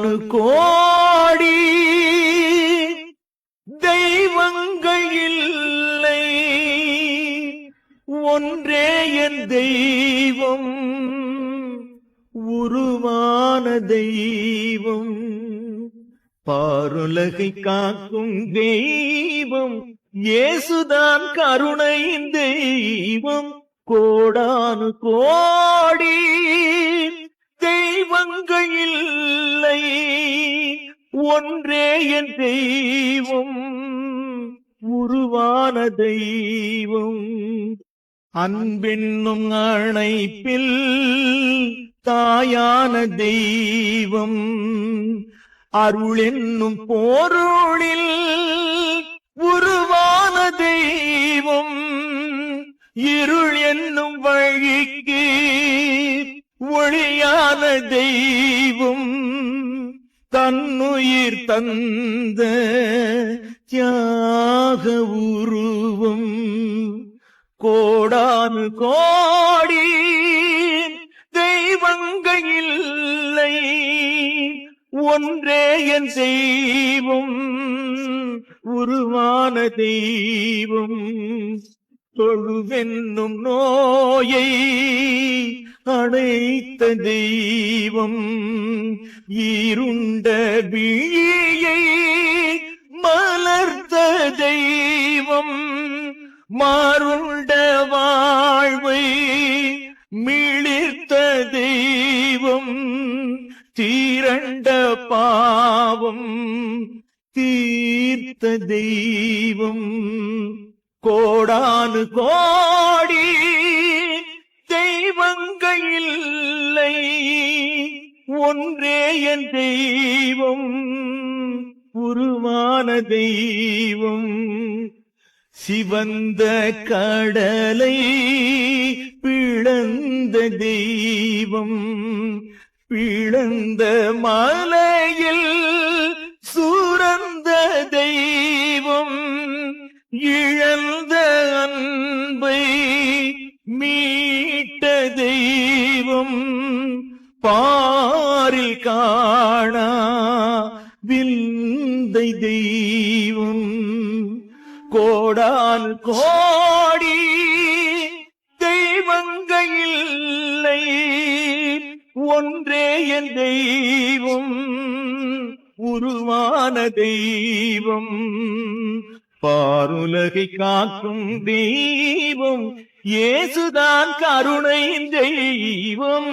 கோடானு கோடி தெய்வங்கள் இல்லை, ஒன்றே என் தெய்வம், உருவான தெய்வம், பாருலகை காக்கும் தெய்வம், இயேசுதான் கருணையின் தெய்வம். கோடானு கோடி தெய்வங்கள் இல்லை, ஒன்றே என் தெய்வம், உருவான தெய்வம். அன்பென்னும் அணைப்பில் தாயான தெய்வம், அருள் என்னும் பொருளில் உருவான தெய்வம், இருள் என்னும் வழிக்கு ஒளியான தெய்வம், தன்னுயிர் தந்த தியாக உருவம். கோடானு கோடி தெய்வங்கள் இல்லை, ஒன்றே என் தெய்வம், உருவான தெய்வம். தொழுவென்னும் நோயை அணைத்த தெய்வம், ஈருண்ட விழியை மலர்த்த தெய்வம், மாறுண்ட வாழ்வை மிளிர்த்த தெய்வம், தீரண்ட பாவம் தீர்த்த தெய்வம். கோடானு கோடி தெய்வங்கள் இல்லை, ஒன்றே என் தெய்வம், உருவான தெய்வம். சிவந்த கடலை பிளந்த தெய்வம், பிளந்த மலையில் சுரந்த தெய்வம், இழந்த அன்பை மீட்ட தெய்வம், பாரில் காணா விந்தை தெய்வம். கோடான் கோடி தெய்வங்கள் இல்லை, ஒன்றே என் தெய்வம், உருவான தெய்வம், பாருலகை காக்கும் தெய்வம், இயேசுதான் கருணையின் தெய்வம்.